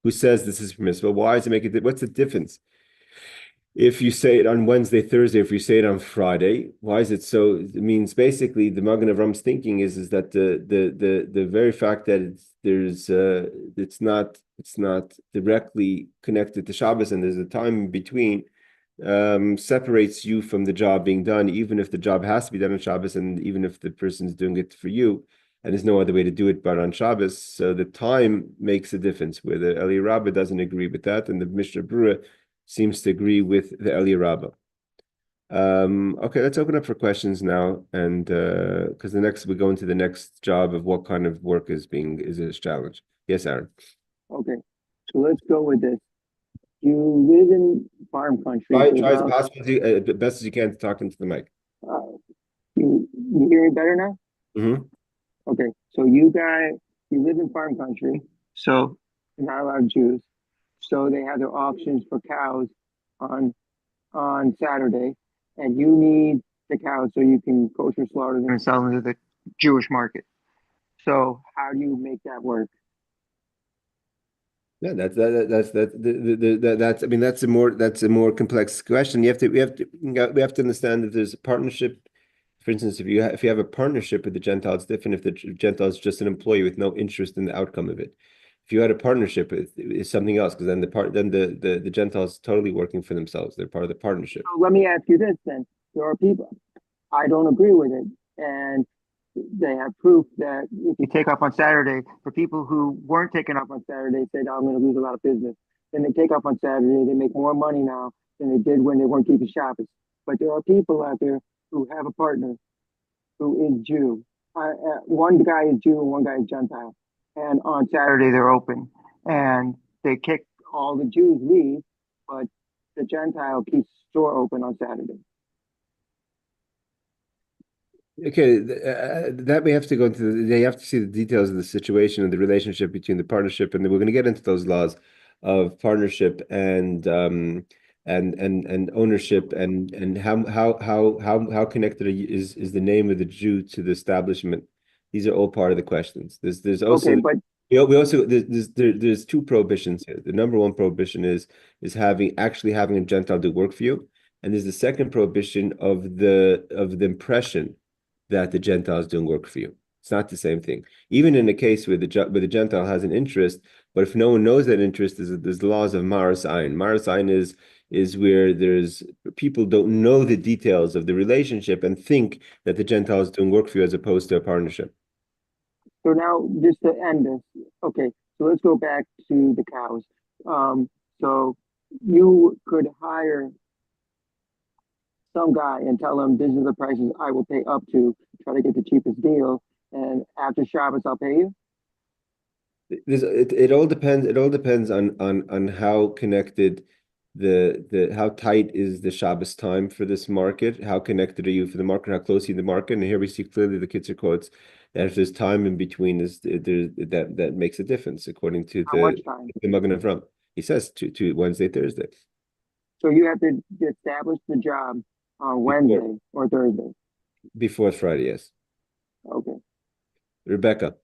who says this is permissible. Why does it make it? What's the difference If you say it on Wednesday, Thursday, if you say it on Friday, why is it so? It means basically the Magen Avram's thinking is that the very fact that it's not directly connected to Shabbos and there's a time in between separates you from the job being done, even if the job has to be done on Shabbos and even if the person's doing it for you and there's no other way to do it but on Shabbos. So the time makes a difference. Where the Eli Rabbah doesn't agree with that, and the Mishnah Berurah seems to agree with the Eli Rabbah. Okay, let's open up for questions now, and because we go into the next job of what kind of work is a challenge. Yes, Aaron. Okay, so let's go with this. You live in farm country. Try as possible, best as you can, to talk into the mic. You hear me better now? Mm-hmm. Okay, so you live in farm country, so you're not allowed Jews. So they have their auctions for cows on Saturday, and you need the cows so you can kosher slaughter them and sell them to the Jewish market. So how do you make that work? Yeah, that's I mean that's a more complex question. We have to understand that there's a partnership. For instance, if you have a partnership with the Gentile, it's different if the Gentile is just an employee with no interest in the outcome of it. If you had a partnership, it's something else, because then the Gentile is totally working for themselves. They're part of the partnership. So let me ask you this then. There are people, I don't agree with it, and they have proof that if you take off on Saturday, for people who weren't taking off on Saturday, said, oh, I'm going to lose a lot of business. Then they take off on Saturday, they make more money now than they did when they weren't keeping Shabbos. But there are people out there who have a partner who is Jew. One guy is Jew and one guy is Gentile. And on Saturday, they're open. And they kick all the Jews leave, but the Gentile keeps the store open on Saturday. Okay, that we have to go into. They have to see the details of the situation and the relationship between the partnership, and then we're going to get into those laws of partnership and ownership and how connected is the name of the Jew to the establishment. These are all part of the questions. There's also Okay, but we also there's two prohibitions here. The number one prohibition is having a Gentile do work for you, and there's the second prohibition of the impression that the Gentile is doing work for you. It's not the same thing. Even in a case where the Gentile has an interest, but if no one knows that interest, there's the laws of Maras Ayin. Maras Ayin is where there's people don't know the details of the relationship and think that the Gentile is doing work for you as opposed to a partnership. so now just to end this, okay, so let's go back to the cows. So you could hire some guy and tell him this is the prices I will pay up to, try to get the cheapest deal, and after Shabbos I'll pay you. It all depends on how connected how tight is the Shabbos time for this market, how connected are you for the market, how close are you to the market, and here we see clearly the Kitzur quotes that if there's time in between that makes a difference according to How much time? the Magen Avram. He says to Wednesday, Thursday. So you have to establish the job on Wednesday or Thursday. Before Friday, yes. Okay. Rebecca.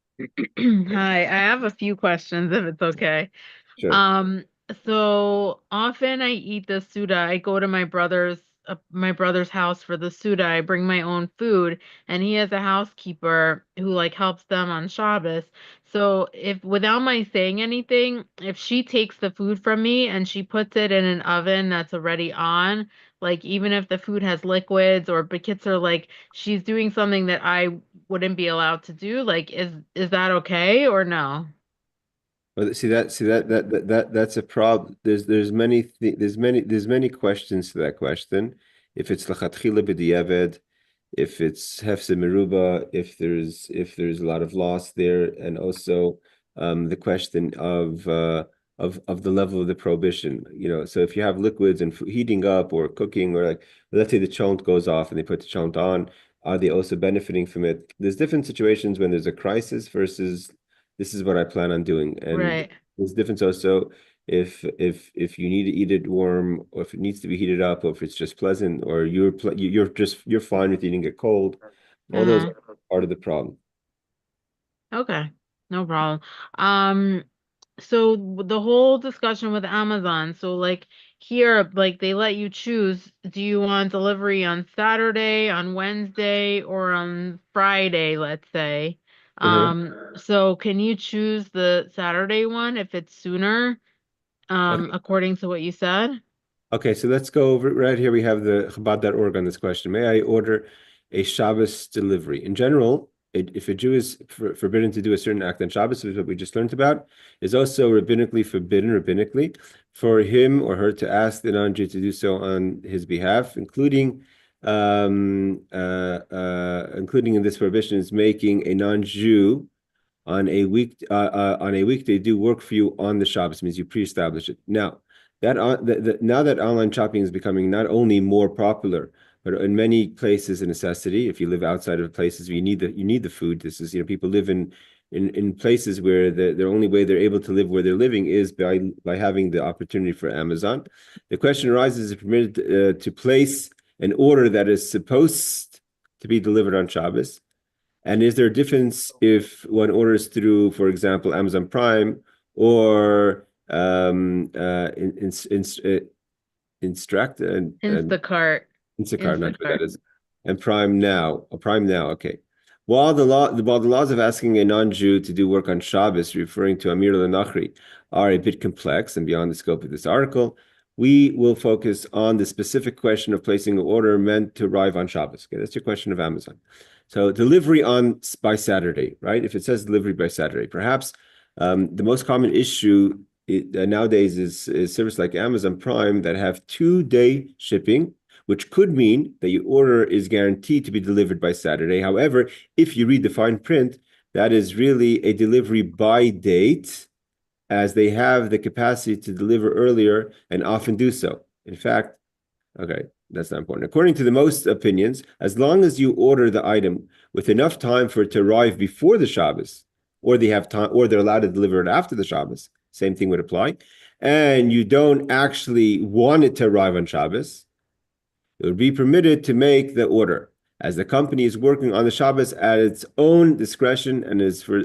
Hi, I have a few questions if it's okay. Sure. So often I eat the Suda. I go to my brother's house for the Suda. I bring my own food, and he has a housekeeper who like helps them on Shabbos. So if without my saying anything, if she takes the food from me and she puts it in an oven that's already on, like even if the food has liquids or Kitzur, like she's doing something that I wouldn't be allowed to do, like is that okay or no? Well, that's a problem. There's many questions to that question. If it's lachatchila b'diavad, if it's hefse meruba, if there's a lot of loss there, and also the question of the level of the prohibition. So if you have liquids and heating up or cooking, or like let's say the chont goes off and they put the chont on, are they also benefiting from it? There's different situations when there's a crisis versus this is what I plan on doing. And Right. there's difference also if you need to eat it warm, or if it needs to be heated up, or if it's just pleasant, or you're fine with eating it cold. All those Uh-huh. are part of the problem. Okay, no problem. So the whole discussion with Amazon, so like here, like they let you choose, do you want delivery on Saturday, on Wednesday, or on Friday, let's say. So can you choose the Saturday one if it's sooner, Okay. according to what you said? Okay, so let's go over right here. We have the Chabad.org on this question. May I order a Shabbos delivery? In general, if a Jew is forbidden to do a certain act on Shabbos, which is what we just learned about, is also rabbinically forbidden, for him or her to ask the non-Jew to do so on his behalf, including in this prohibition is making a non-Jew on a weekday do work for you on the Shabbos, means you pre-establish it. Now now that online shopping is becoming not only more popular, but in many places a necessity. If you live outside of places where you need the food, this is, people live in places where the only way they're able to live where they're living is by having the opportunity for Amazon. The question arises: is it permitted to place an order that is supposed to be delivered on Shabbos? And is there a difference if one orders through, for example, Amazon Prime or Instruct and Instacart. Instacart, not sure what that is, and Prime Now, okay. While the laws of asking a non-Jew to do work on Shabbos, referring to Amir al-Nakhri, are a bit complex and beyond the scope of this article, we will focus on the specific question of placing an order meant to arrive on Shabbos. Okay, that's your question of Amazon. So delivery by Saturday, right? If it says delivery by Saturday, perhaps the most common issue nowadays is service like Amazon Prime that have 2-day shipping, which could mean that your order is guaranteed to be delivered by Saturday. However, if you read the fine print, that is really a delivery by date, as they have the capacity to deliver earlier and often do so. In fact, okay, that's not important. According to the most opinions, as long as you order the item with enough time for it to arrive before the Shabbos, or they have time, or they're allowed to deliver it after the Shabbos, same thing would apply, and you don't actually want it to arrive on Shabbos, it would be permitted to make the order, as the company is working on the Shabbos at its own discretion and for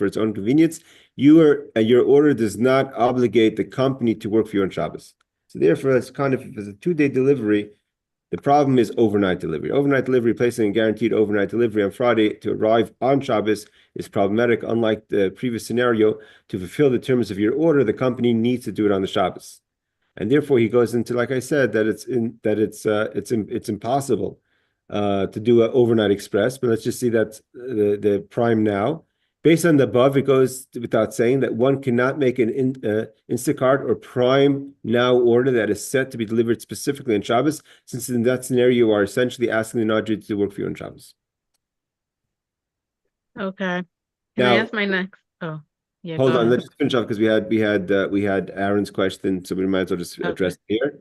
its own convenience. Your order does not obligate the company to work for you on Shabbos. So therefore, it's kind of, if it's a 2-day delivery, the problem is overnight delivery. Overnight delivery, placing a guaranteed overnight delivery on Friday to arrive on Shabbos is problematic. Unlike the previous scenario, to fulfill the terms of your order, the company needs to do it on the Shabbos. And therefore, he goes into, like I said, that it's impossible to do an overnight express. But let's just see that the Prime Now. Based on the above, it goes without saying that one cannot make an Instacart or Prime Now order that is set to be delivered specifically on Shabbos, since in that scenario, you are essentially asking the non-Jew to work for you on Shabbos. Okay. Can I Now, ask my next? Oh, yeah, hold go on, ahead. let's just finish off because we had Aaron's question, so we might as well just address it here.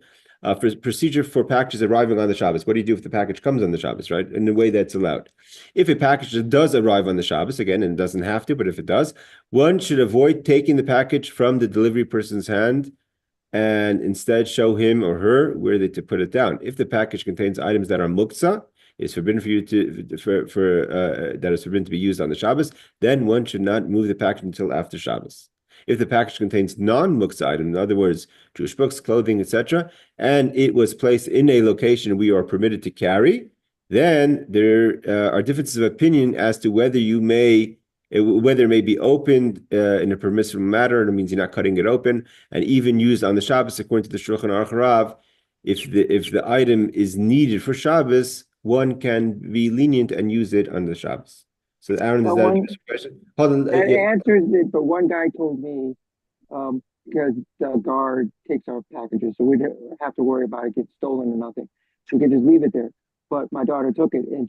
For procedure for packages arriving on the Shabbos, what do you do if the package comes on the Shabbos, right? In a way that's allowed. If a package does arrive on the Shabbos, again, and it doesn't have to, but if it does, one should avoid taking the package from the delivery person's hand and instead show him or her where to put it down. If the package contains items that are muktzah, it's forbidden for you that is forbidden to be used on the Shabbos, then one should not move the package until after Shabbos. If the package contains non-muktzah items, in other words, Jewish books, clothing, etc., and it was placed in a location we are permitted to carry, then there are differences of opinion as to whether it may be opened in a permissible manner. It means you're not cutting it open, and even used on the Shabbos, according to the Shulchan Aruch Rav. If the item is needed for Shabbos, one can be lenient and use it on the Shabbos. So, Aaron, does that answer your question? Hold on. That answers it, but one guy told me, because the guard takes our packages, so we don't have to worry about it getting stolen or nothing. So we can just leave it there. But my daughter took it, and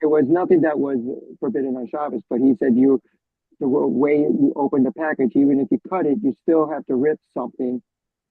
it was nothing that was forbidden on Shabbos, but he said the way you open the package, even if you cut it, you still have to rip something,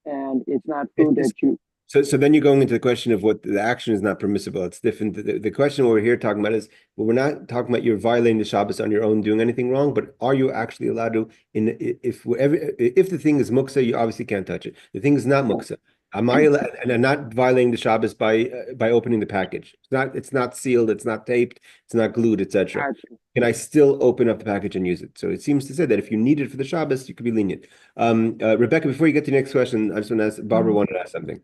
and it's not food that you... So then you're going into the question of what the action is not permissible. It's different. The question we're here talking about is, well, we're not talking about you're violating the Shabbos on your own, doing anything wrong, but are you actually allowed to, if the thing is muksa, you obviously can't touch it. The thing is not muksa. Am I allowed, and I'm not violating the Shabbos by opening the package. It's not sealed, it's not taped, it's not glued, etc. Gotcha. Can I still open up the package and use it? So it seems to say that if you need it for the Shabbos, you could be lenient. Rebecca, before you get to the next question, I just want to ask, Barbara wanted to ask something.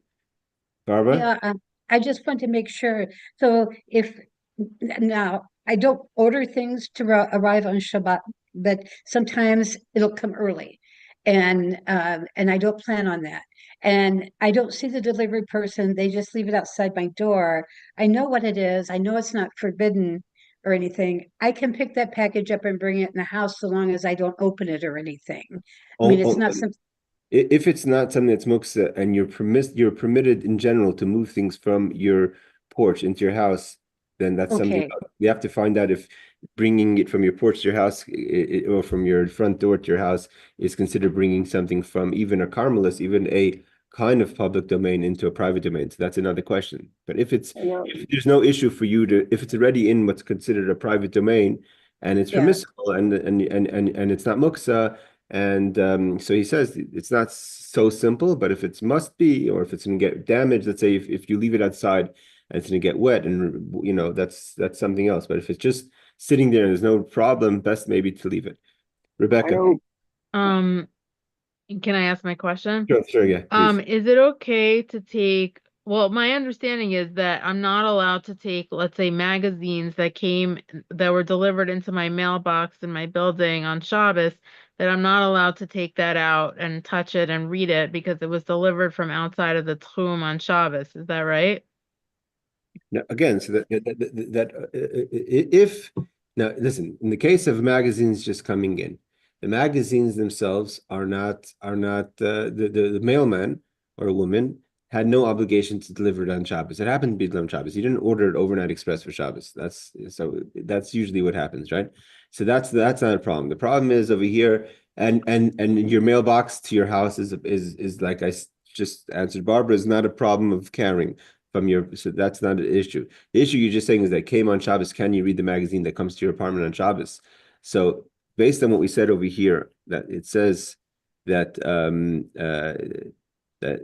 Barbara? Yeah, I just want to make sure. So if now I don't order things to arrive on Shabbat, but sometimes it'll come early, and I don't plan on that. And I don't see the delivery person; they just leave it outside my door. I know what it is. I know it's not forbidden or anything. I can pick that package up and bring it in the house so long as I don't open it or anything. I mean, Oh, it's oh, not something. if it's not something that's muksa and you're permitted in general to move things from your porch into your house, then that's something Okay, else. We have to find out if bringing it from your porch to your house or from your front door to your house is considered bringing something from even a Carmelist, even a kind of public domain into a private domain. So that's another question. But You know, if there's no issue for you to, if it's already in what's considered a private domain and it's yeah. permissible and it's not muksa, and so he says it's not so simple, but if it's must be, or if it's going to get damaged, let's say if you leave it outside and it's going to get wet, and that's something else. But if it's just sitting there and there's no problem, best maybe to leave it. I Rebecca, know. Um, can I ask my question? sure, yeah, please. Is it okay to take, well, my understanding is that I'm not allowed to take, let's say, magazines that were delivered into my mailbox in my building on Shabbos, that I'm not allowed to take that out and touch it and read it because it was delivered from outside of the Tchum on Shabbos. Is that right? Now, again, so if now listen, in the case of magazines just coming in, the magazines themselves are not the mailman or a woman had no obligation to deliver it on Shabbos. It happened to be on Shabbos. You didn't order it overnight express for Shabbos. That's usually what happens, right? So that's not a problem. The problem is over here, and your mailbox to your house is like just answered Barbara, is not a problem of carrying from your, so that's not an issue. The issue you're just saying is that came on Shabbos, can you read the magazine that comes to your apartment on Shabbos? So based on what we said over here, that it says that that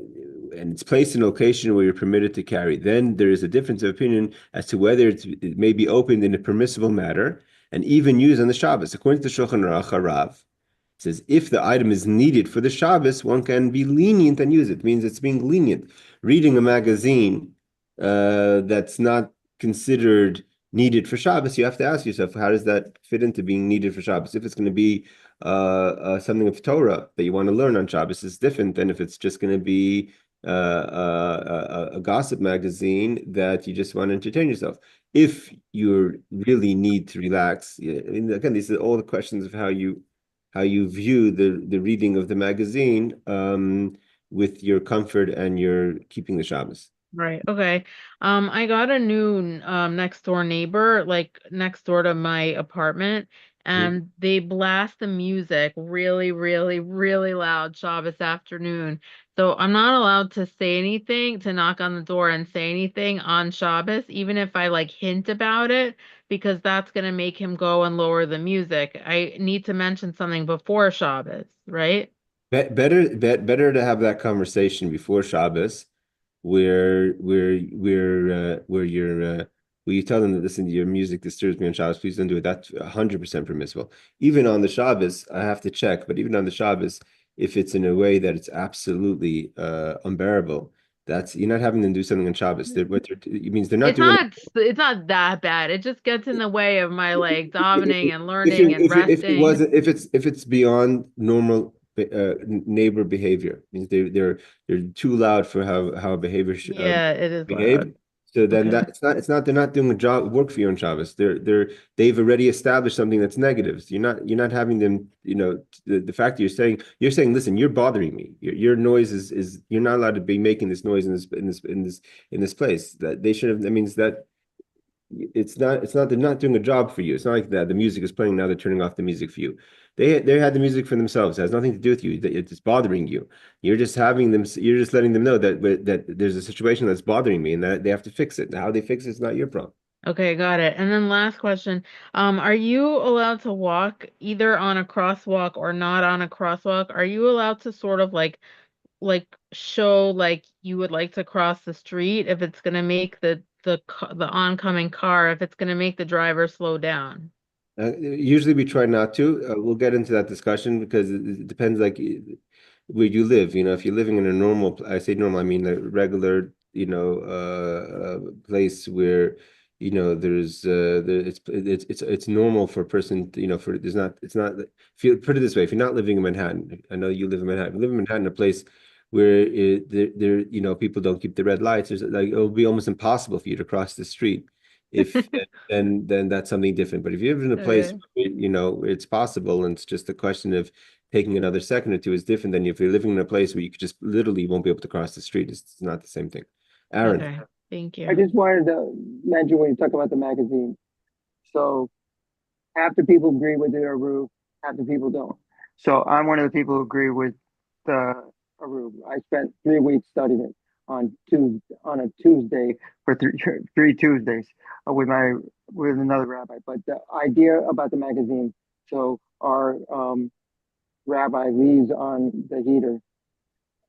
and it's placed in a location where you're permitted to carry, then there is a difference of opinion as to whether it may be opened in a permissible manner and even used on the Shabbos. According to Shulchan Aruch Harav, it says if the item is needed for the Shabbos, one can be lenient and use it. It means it's being lenient. Reading a magazine that's not considered needed for Shabbos, you have to ask yourself, how does that fit into being needed for Shabbos? If it's going to be something of Torah that you want to learn on Shabbos, is different than if it's just going to be a gossip magazine that you just want to entertain yourself. If you really need to relax, I mean, again, these are all the questions of how you view the reading of the magazine with your comfort and your keeping the Shabbos. Right. Okay. I got a new next door neighbor, like next door to my apartment, Mhm. and they blast the music really, really, really loud Shabbos afternoon. So I'm not allowed to say anything, to knock on the door and say anything on Shabbos, even if I like hint about it, because that's gonna make him go and lower the music. I need to mention something before Shabbos, right? Better to have that conversation before Shabbos, where you tell them that listen, your music disturbs me on Shabbos. Please don't do it. That's 100% permissible. Even on the Shabbos, I have to check. But even on the Shabbos, if it's in a way that it's absolutely unbearable, that's you're not having them do something on Shabbos. It means they're not doing. It's not that bad. It just gets in the way of my like davening and If learning you and if it resting. wasn't if it's beyond normal neighbor behavior, means they're too loud for how behavior Yeah, it is behave. loud. So then Okay. that it's not they're not doing a job work for you on Shabbos. They've already established something that's negative. So you're not having them, the fact that you're saying, listen, you're bothering me. Your noise is you're not allowed to be making this noise in this place. That they should have, that means that it's not they're not doing a job for you. It's not like that the music is playing, now they're turning off the music for you. They had the music for themselves. It has nothing to do with you. It's bothering you. You're just letting them know that there's a situation that's bothering me and that they have to fix it. How they fix it's not your problem. Okay, got it. And then last question. Are you allowed to walk either on a crosswalk or not on a crosswalk? Are you allowed to sort of like like show like you would like to cross the street if it's gonna make the oncoming car, if it's gonna make the driver slow down? Usually we try not to. We'll get into that discussion because it depends, like where you live. If you're living in a normal, I say normal, I mean a regular, place where, it's normal for a person, for it's not. If you put it this way, if you're not living in Manhattan, I know you live in Manhattan. If you live in Manhattan, a place where people don't keep the red lights. There's like it'll be almost impossible for you to cross the street. If then that's something different. But if you live in a place, Okay. it's possible, and it's just a question of taking another second or two is different than if you're living in a place where you could just literally won't be able to cross the street. It's not the same thing. Aaron. Okay. Thank I you. just wanted to mention when you talk about the magazine. So half the people agree with the Aruch, half the people don't. So I'm one of the people who agree with the Aruch. I spent 3 weeks studying it on a Tuesday for three Tuesdays with another rabbi. But the idea about the magazine, so our rabbi leaves on the heater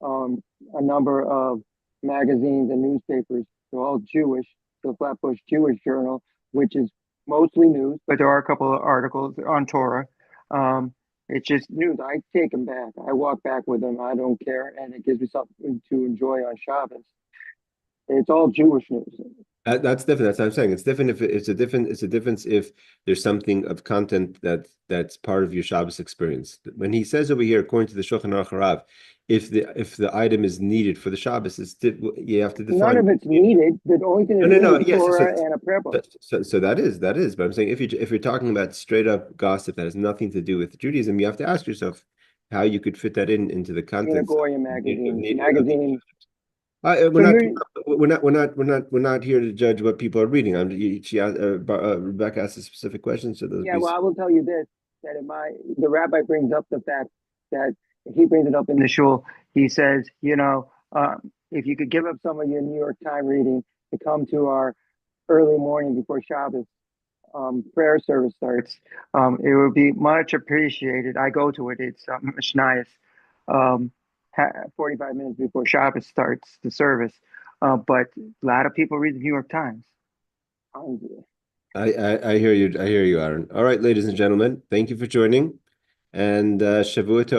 a number of magazines and newspapers. They're all Jewish. The Flatbush Jewish Journal, which is mostly news, but there are a couple of articles on Torah. It's just news. I take them back. I walk back with them. I don't care, and it gives me something to enjoy on Shabbos. It's all Jewish news. That's different. That's what I'm saying. It's different if it's a difference if there's something of content that's part of your Shabbos experience. When he says over here, according to the Shulchan Aruch, if the item is needed for the Shabbos, you have to None define. of it's needed. The only thing No, that's no, no. needed is Yes, Torah and a prayer book. so that is. But I'm saying if you're talking about straight up gossip that has nothing to do with Judaism, you have to ask yourself how you could fit that into the In a context Goya of magazine, need of the. magazine. We're So not, you're we're not here to judge what people are reading. Rebecca asked a specific question, so those Yeah, be. well, I will tell you this, that the rabbi brings up the fact that he brings it up in the shul. He says, if you could give up some of your New York Times reading to come to our early morning before Shabbos prayer service starts, it would be much appreciated. I go to it. It's Mishnayos, 45 minutes before Shabbos starts the service. But a lot of people read the New York Times. Um, I hear you. I hear you, Aaron. All right, ladies and gentlemen, thank you for joining, and Shavuot Tov.